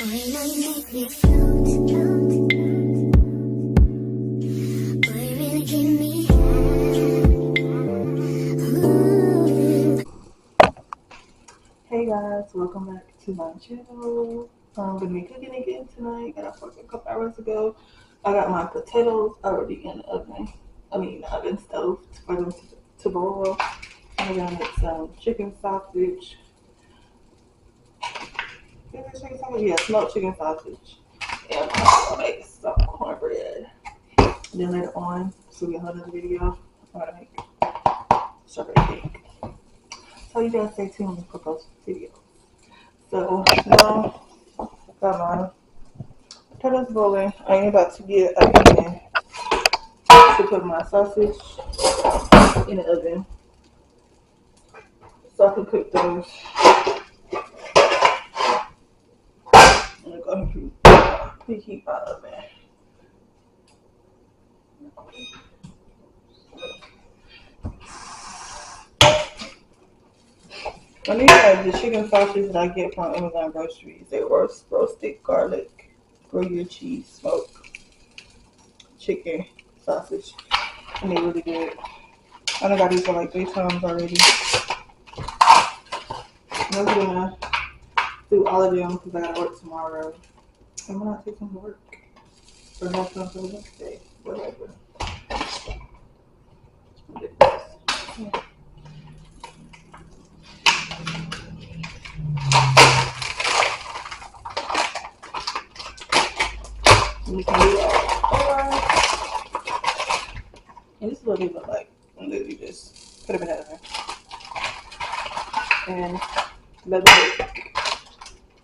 Hey guys, welcome back to my channel. I'm gonna be cooking again tonight. Got off work a couple hours ago. I got my potatoes already in the oven. The oven stove for them to boil. I'm gonna make some chicken sausage. Is it chicken sausage? Yeah, smoked chicken sausage. And I'm gonna make some cornbread. Then later on, so we have another video. I'm gonna make strawberry cake. So you guys stay tuned for those videos. So now got my potatoes boiling. I am about to get a pan to put my sausage in the oven so I can cook those. I'm gonna go ahead and preheat my oven. I need the chicken sausage that I get from Amazon groceries. They roasted garlic, grilled cheese, smoked chicken sausage. And they're really good. I done got these for like 3 times already. I'm gonna do all of them because I gotta work tomorrow. I'm not taking to work. Or have some for the next day. Whatever. Yeah. You can do that. And this is what they look like. And literally just put them in the oven. And let them bake.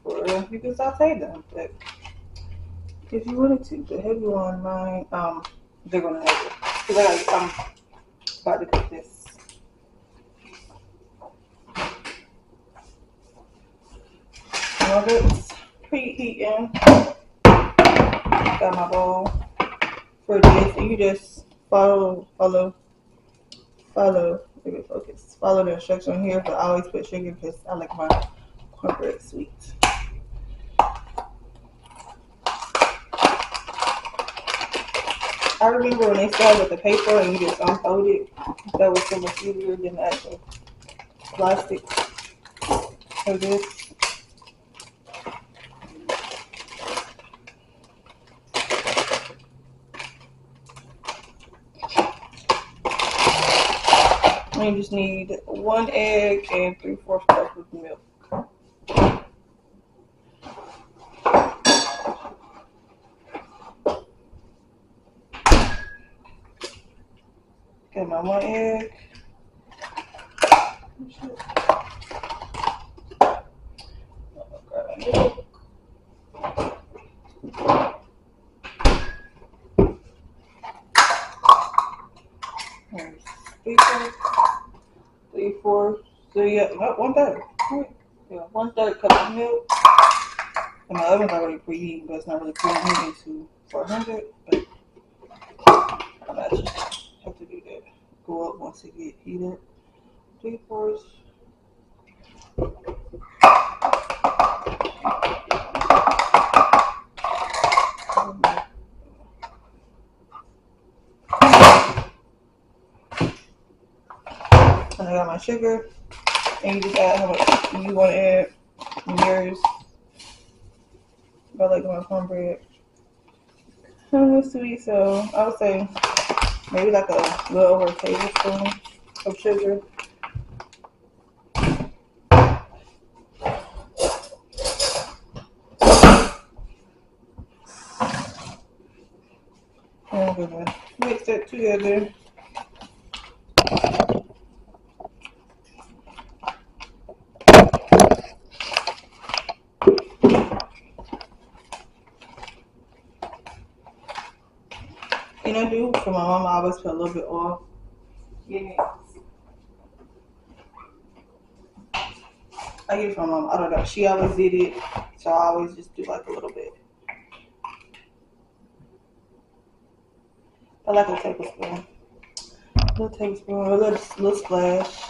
Or you can saute them. But if you wanted to, the heavy one, mine, they're gonna have it. Because I'm about to cook this. Now it's preheating. Got my bowl for this, and you just follow. Let me focus. Follow the instruction here, but I always put sugar because I like my cornbread sweet. I remember when they started with the paper and you just unfold it. That was so much easier than the actual plastic of this. And you just need 1 egg and 3/4 cup of milk. Got my 1 egg. Here's 3/4. So yeah, 1/3. Yeah, 1/3 cup of milk. And my oven's already preheating, but it's not really preheating to 400. But I might just have to do that. Go up once it get heated. 3/4. And I got my sugar. And you just add how much you want to add in yours. I like my cornbread. I'm a little sweet, so I would say maybe like a little over a tablespoon of sugar. And I'm gonna mix that together. And I do for my mom, I always put a little bit off. Yeah. I get it from my mom. I don't know. She always did it, so I always just do like a little bit. I like a tablespoon. A little tablespoon, a little splash.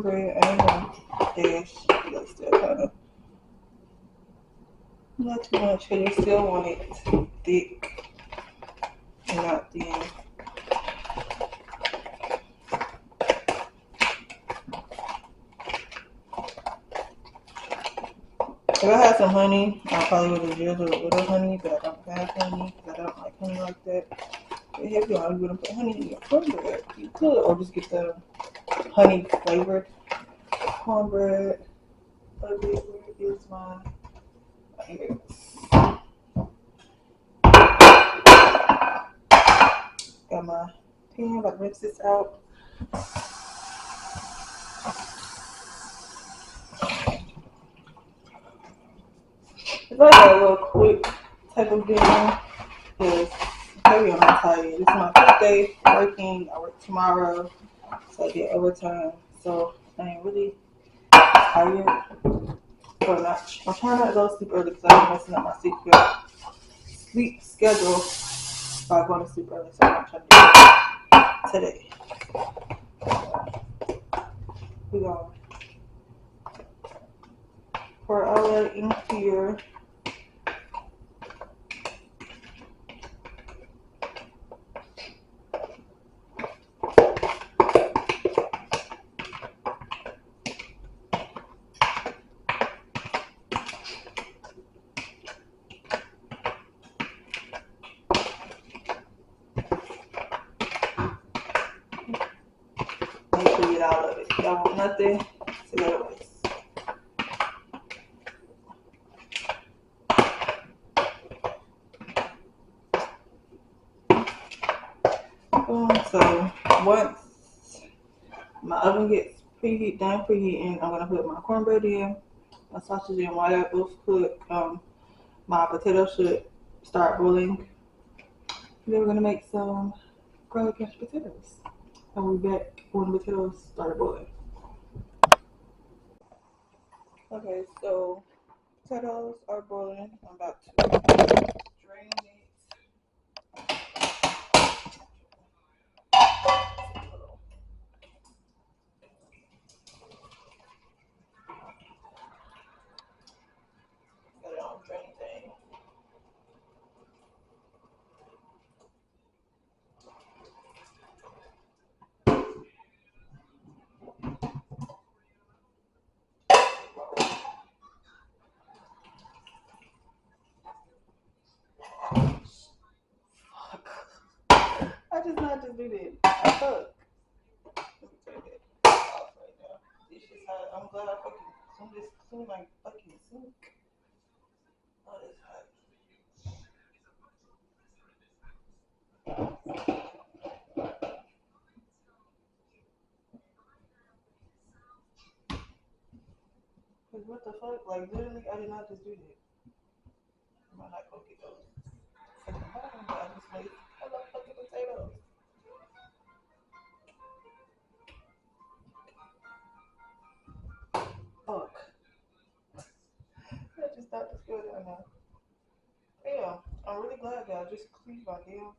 cornbread. I ain't gonna dash. That's still kind of not too much, because you still want it thick and not thin. If I had some honey, I probably would have drizzled a little honey, but I don't have honey because I don't like honey like that. But if you want to put honey in your cornbread, you could, or just get the honey flavored cornbread. Ugly, where is mine? Here. Got my pan, about to rinse this out. It's like a little quick type of dinner because maybe I'm not tired. This is my fifth day working. I work tomorrow, so I get overtime. So I ain't really tired. So I'm trying not to go to sleep early because I'm messing up my sleep schedule by going to sleep early. So I'm not trying to do it today. We're going to pour all that in here. Get all of it. Y'all want nothing to go to waste. So once my oven gets preheating, I'm gonna put my cornbread in, my sausage in. While that both cook, my potatoes should start boiling. And then we're gonna make some garlic mashed potatoes. And we'll be back when the potatoes start boiling. Okay, so potatoes are boiling. I'm about to drain it. Got it on drain thing. I just not just do that. Fuck. Let me take it off right now. This is hot. I'm glad I fucking clean my fucking sink. Oh, it's hot. Cause what the fuck? Like literally, I did not just do that. I'm not gonna get those. I just made hello fucking potatoes. Fuck. I just thought this good down now. Damn, I'm really glad that I just cleaned my damn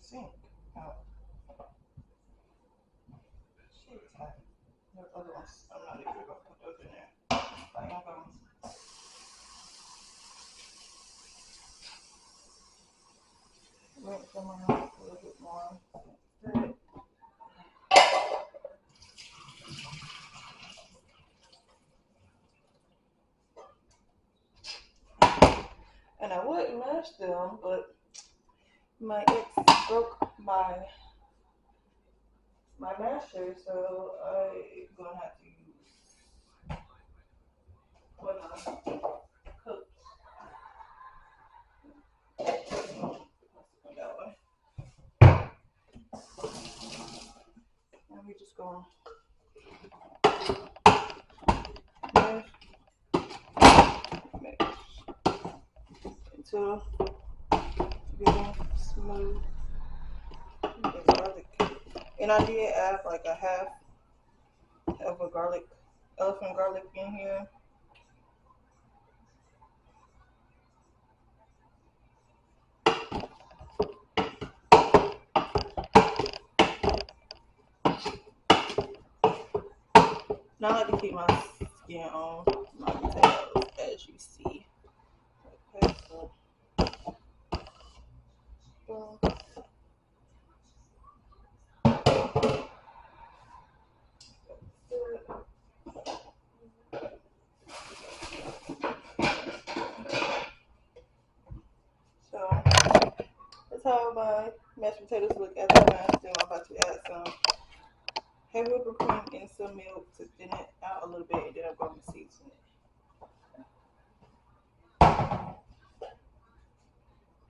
sink out. Shit's hot. The other ones, I'm not even gonna put those in there. I am gonna rinse them out a little bit more. And I would mash them, but my ex broke my masher, so I'm gonna have to use when I cook. That way. And we just gonna mash until getting smooth. Garlic. And I did add like a half of a elephant garlic in here. Now I like to keep my skin on my potatoes, as you see. Okay, so boom. So that's how my mashed potatoes look at the time. Then I'm about to add some heavy whipping cream and some milk to thin it out a little bit, and then I'm going to season it.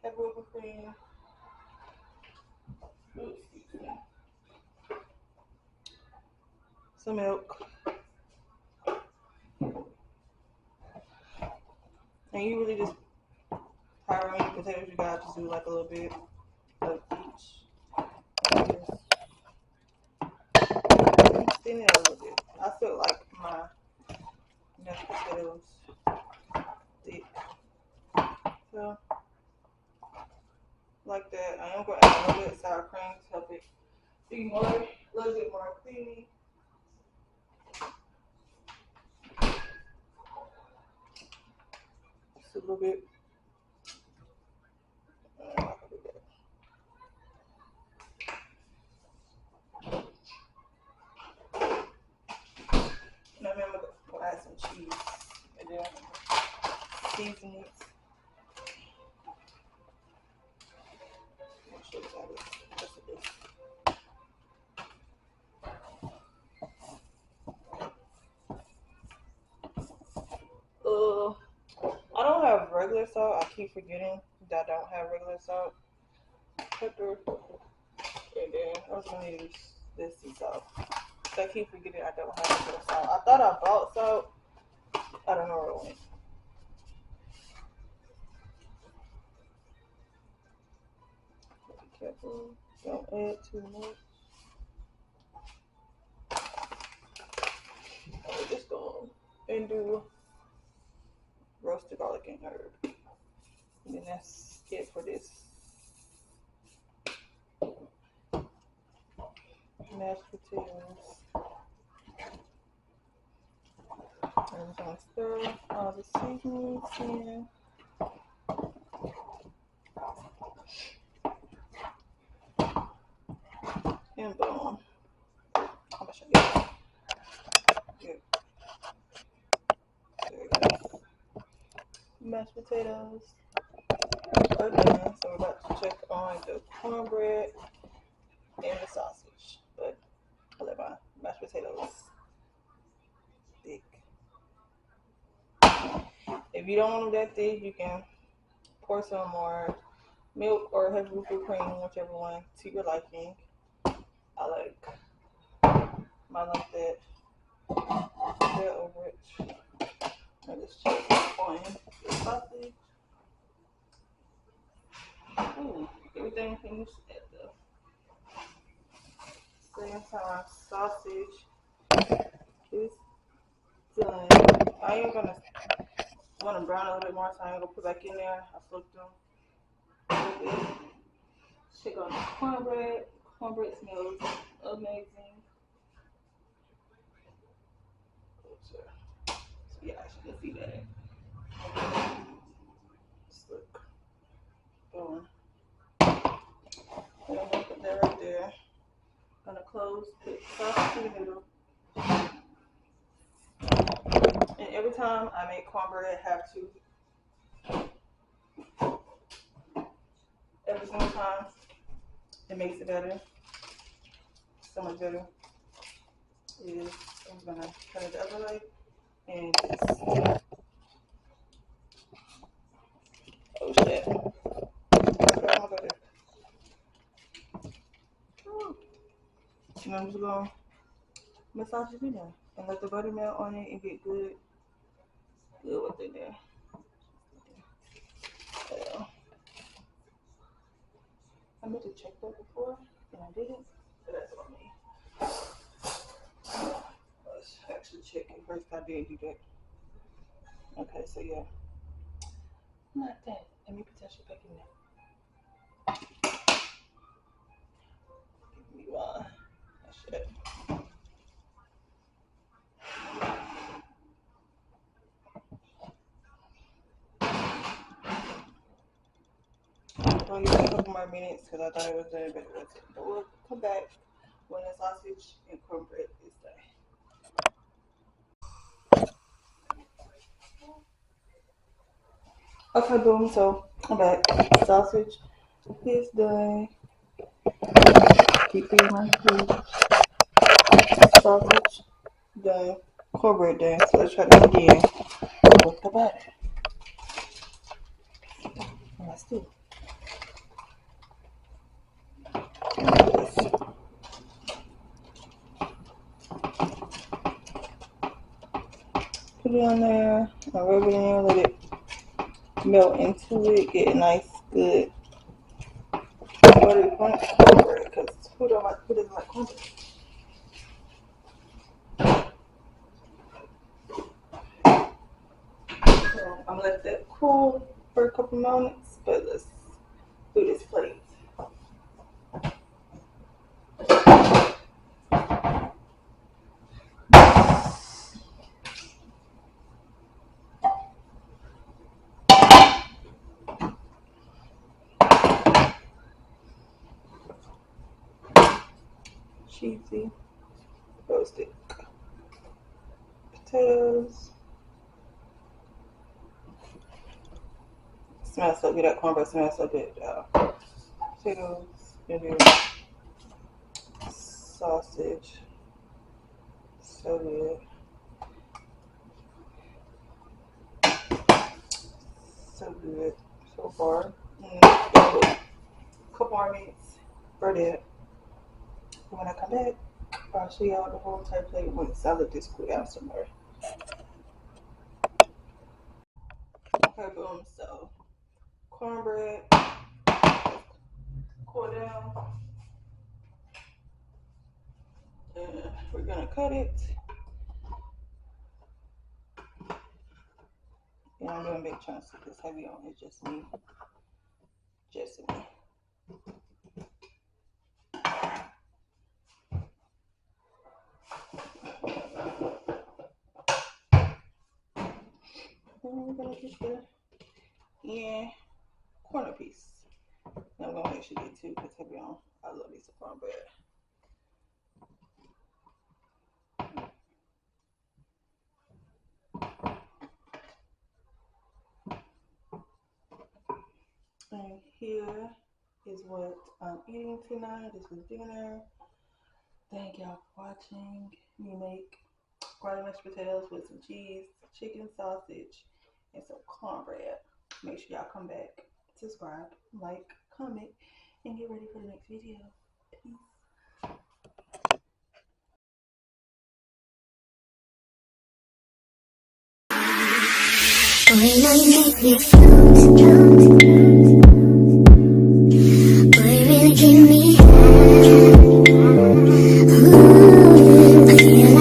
Heavy whipping cream. Some milk. And you really just, however many potatoes you got, just do like a little bit of each. Thin it out a little bit. I feel like my mashed potatoes thick. So, like that. I am going to add a little bit of sour cream to help it be more, a little bit more creamy. Just a little bit. And then I'm going to add some cheese. And then season it. I'll show you how this is. I don't have regular salt. I keep forgetting that I don't have regular salt. Pepper. And then I was going to use this sea salt. So I keep forgetting I don't have regular salt. I thought I bought salt. I don't know where it went. Be careful. Don't add too much. We're just going and do roasted garlic and herb. And then that's it for this mashed potatoes. And I'm going to stir all the seasonings in. And boom. I'm going to show you. Good. There it goes. Mashed potatoes are done. So we're about to check on the cornbread and the sausage. But I let my mashed potatoes thick. If you don't want them that thick, you can pour some more milk or heavy whipping cream, whichever one to your liking. I like mine like that. They're over it. I just check on the sausage. Ooh, everything finished at the same time. Sausage is done. I am gonna want to brown a little bit more, so I'm gonna put back in there. I flipped them a little bit. Check on the cornbread. Cornbread smells amazing. So yeah, I should see that. Just look. Boom. And I'm gonna put that right there. Gonna close, put sauce in the middle. And every time I make cornbread, I have to, every single time, it makes it better. So much better. Is I'm gonna cut it the other way and just, oh shit. And I'm just gonna massage it in there and let the butter melt on it and get good within there. So, I meant to check that before and I didn't, but that's on me. Let's actually check it first. I did do that. Okay, so yeah. Not that. Let me put that shit back in there. Give me one. That shit. gonna give it a couple more minutes because I thought it was done, but it wasn't. But we'll come back when the sausage and cornbread is done. Okay, boom. So I'm back. Sausage is done. Keep it in my food. Sausage done. Cornbread done. So let's try this again. Look about it. Let's do it. Put it on there. I rub it in. Let it melt into it. Get a nice, good buttery cornbread. Because who doesn't like cornbread? I'm gonna let that cool for a couple moments, but let's do this plate. Cheesy roasted potatoes. Smells so good. That cornbread smells so good. Potatoes, and then sausage. So good. So good so far. A couple more minutes for that. When I come back, I'll show y'all the whole entire plate when the salad just cool down somewhere. Okay, boom. So cornbread, cool down, and we're gonna cut it. Yeah, I'm doing big chunks of this heavy on it. Just me. Just me. And we're gonna get the corner piece. And I'm gonna make sure you get two because heavy on. I love me some cornbread. And here is what I'm eating tonight. This was dinner. Thank y'all for watching me make garlic mashed potatoes with some cheese, chicken sausage, and some cornbread. Make sure y'all come back, subscribe, like, comment, and get ready for the next video. Peace. When I make me float, float, float.